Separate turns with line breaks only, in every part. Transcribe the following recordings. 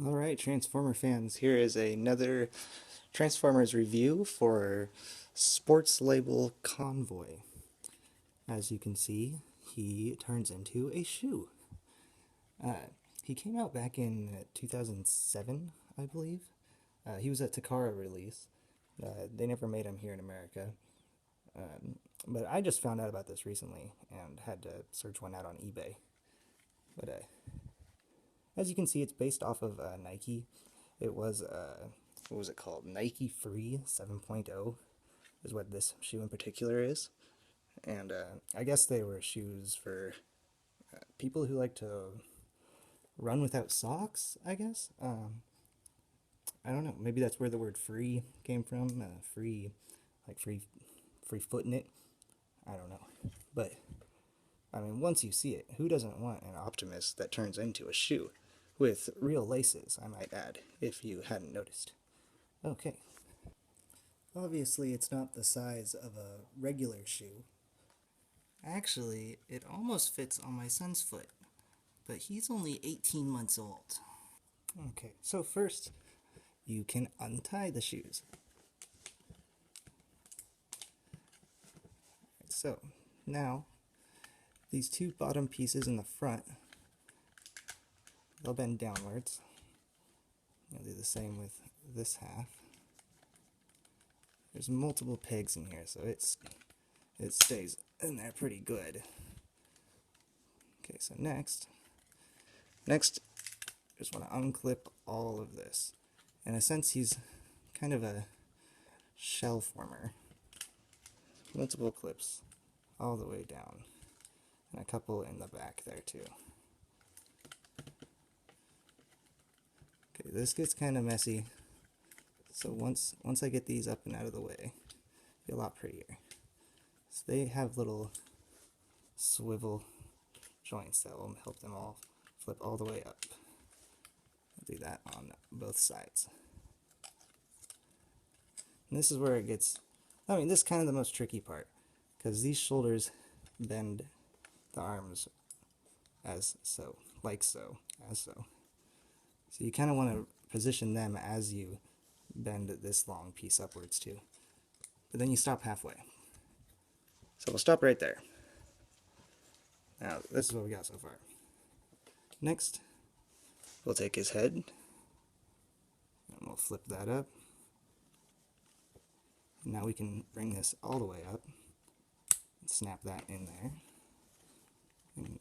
Alright, Transformer fans, here is another Transformers review for Sports Label Convoy. As you can see, he turns into a shoe. He came out back in 2007, I believe. He was a Takara release. They never made him here in America. But I just found out about this recently and had to search one out on eBay. But as you can see, it's based off of Nike. It was, what was it called? Nike Free 7.0 is what this shoe in particular is. And I guess they were shoes for people who like to run without socks, I guess. I don't know. Maybe that's where the word free came from. Free, like free foot in it. I don't know. But, I mean, once you see it, who doesn't want an Optimus that turns into a shoe? With real laces, I might add, if you hadn't noticed. Okay. Obviously, it's not the size of a regular shoe. Actually, it almost fits on my son's foot, but he's only 18 months old. Okay, so first, you can untie the shoes. So, now, these two bottom pieces in the front, they'll bend downwards. I'll do the same with this half. There's multiple pegs in here, so it stays in there pretty good. Okay, so next, just want to unclip all of this. In a sense, he's kind of a shell former. Multiple clips all the way down, and a couple in the back there too. Okay, this gets kind of messy, so once I get these up and out of the way, it'll be a lot prettier. So they have little swivel joints that will help them all flip all the way up. I'll do that on both sides. And this is where it gets, I mean, this is kind of the most tricky part, because these shoulders bend the arms as so, like so, as so. So you kind of want to position them as you bend this long piece upwards too. But then you stop halfway. So we'll stop right there. Now, this is what we got so far. Next, we'll take his head, and we'll flip that up. Now we can bring this all the way up, and snap that in there, and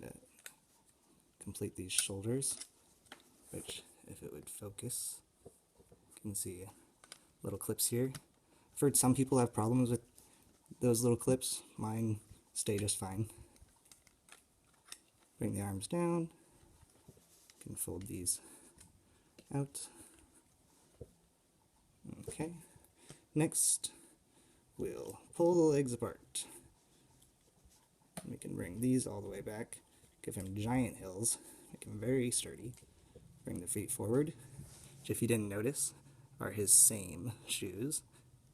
complete these shoulders, which, if it would focus, you can see little clips here. I've heard some people have problems with those little clips. Mine stay just fine. Bring the arms down. You can fold these out. Okay. Next, we'll pull the legs apart. We can bring these all the way back. Give him giant hills. Make him very sturdy. Bring the feet forward, which, if you didn't notice, are his same shoes.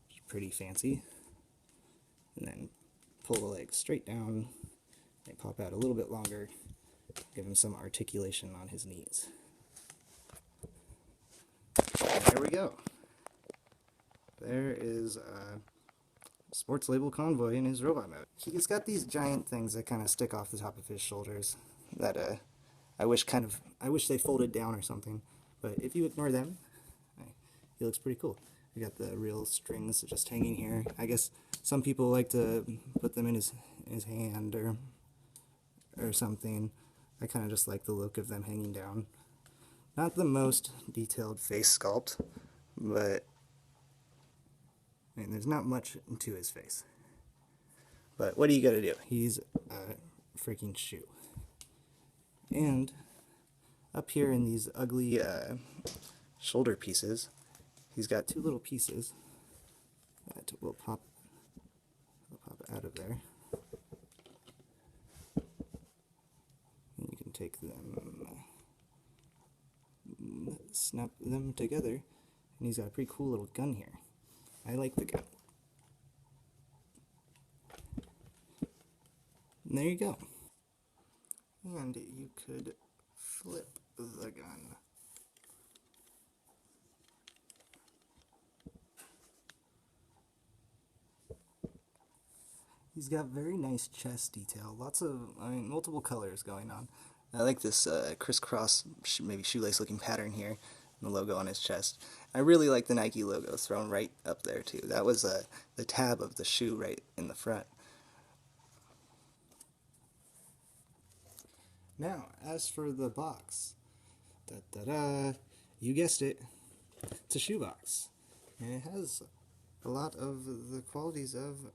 Which is pretty fancy. And then pull the legs straight down. They pop out a little bit longer. Give him some articulation on his knees. And there we go. There is Sports Label Convoy in his robot mode. He's got these giant things that kind of stick off the top of his shoulders that I wish they folded down or something. But if you ignore them, he looks pretty cool. We got the real strings just hanging here. I guess some people like to put them in his hand or something. I kind of just like the look of them hanging down. Not the most detailed face sculpt, but I mean, there's not much to his face. But what do you gotta do? He's a freaking shoe. And up here in these ugly shoulder pieces, he's got two little pieces that will pop out of there. And you can take them, snap them together, and he's got a pretty cool little gun here. I like the gun. And there you go. And you could flip the gun. He's got very nice chest detail. Lots of, multiple colors going on. I like this crisscross, maybe shoelace looking pattern here, and the logo on his chest. I really like the Nike logo thrown right up there too. That was the tab of the shoe right in the front. Now, as for the box, da-da-da, you guessed it, it's a shoebox. And it has a lot of the qualities of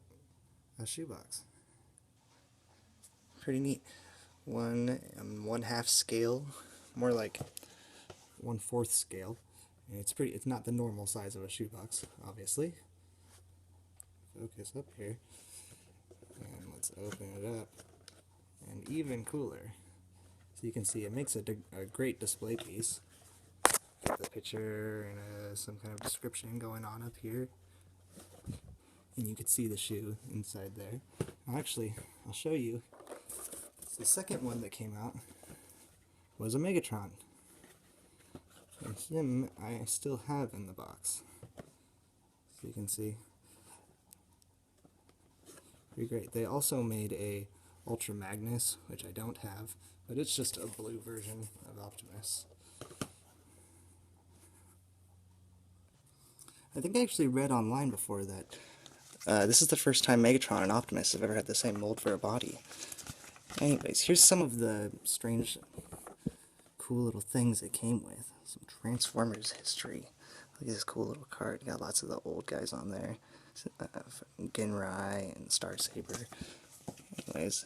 a shoebox. Pretty neat. One half scale, more like 1/4 scale. And it's not the normal size of a shoebox, obviously. Focus up here. And let's open it up. And even cooler. So you can see it makes a great display piece. Got the picture and some kind of description going on up here. And you can see the shoe inside there. Actually, I'll show you. So the second one that came out was a Megatron. And him I still have in the box. So you can see. Pretty great. They also made a Ultra Magnus, which I don't have, but it's just a blue version of Optimus. I think I actually read online before that this is the first time Megatron and Optimus have ever had the same mold for a body. Anyways, here's some of the strange, cool little things it came with. Some Transformers history. Look at this cool little card. Got lots of the old guys on there. Genrai and Star Saber. Anyways,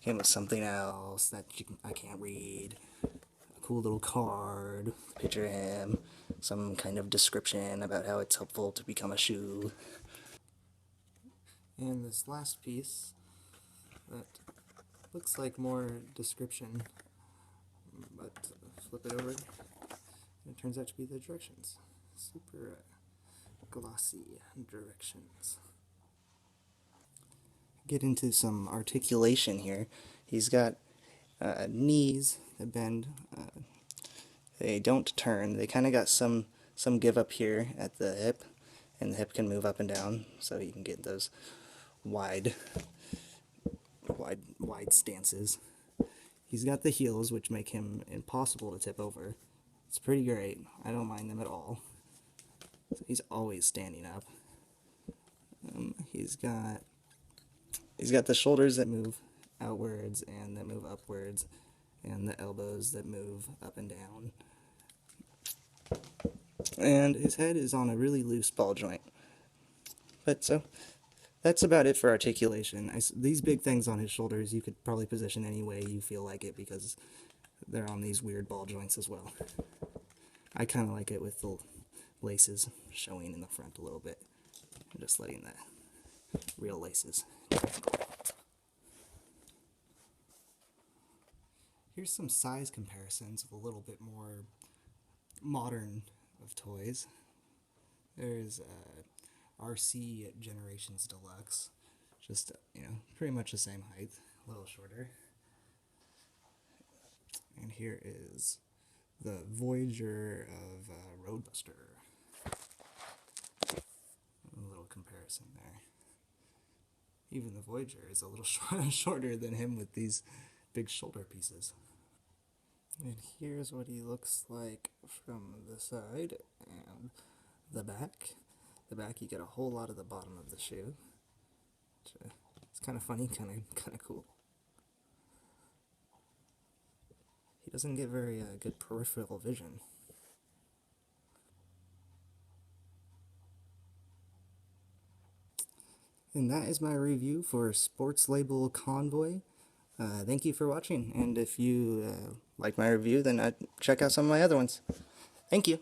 came with something else that I can't read. A cool little card, picture of him, some kind of description about how it's helpful to become a shoe. And this last piece that looks like more description, but flip it over, and it turns out to be the directions. Super glossy directions. Get into some articulation here. He's got knees that bend. They don't turn. They kind of got some give up here at the hip, and the hip can move up and down, so you can get those wide stances. He's got the heels, which make him impossible to tip over. It's pretty great. I don't mind them at all. So he's always standing up. He's got the shoulders that move outwards and that move upwards, and the elbows that move up and down. And his head is on a really loose ball joint. But so, that's about it for articulation. These big things on his shoulders you could probably position any way you feel like it because they're on these weird ball joints as well. I kind of like it with the laces showing in the front a little bit. I'm just letting the real laces. Here's some size comparisons of a little bit more modern of toys. There's RC Generations Deluxe, just pretty much the same height, a little shorter. And here is the Voyager of Roadbuster. A little comparison there. Even the Voyager is a little shorter than him with these big shoulder pieces. And here's what he looks like from the side and the back. The back, you get a whole lot of the bottom of the shoe. It's kind of funny, kind of cool. He doesn't get very good peripheral vision. And that is my review for Sports Label Convoy. Thank you for watching, and if you like my review, then check out some of my other ones. Thank you.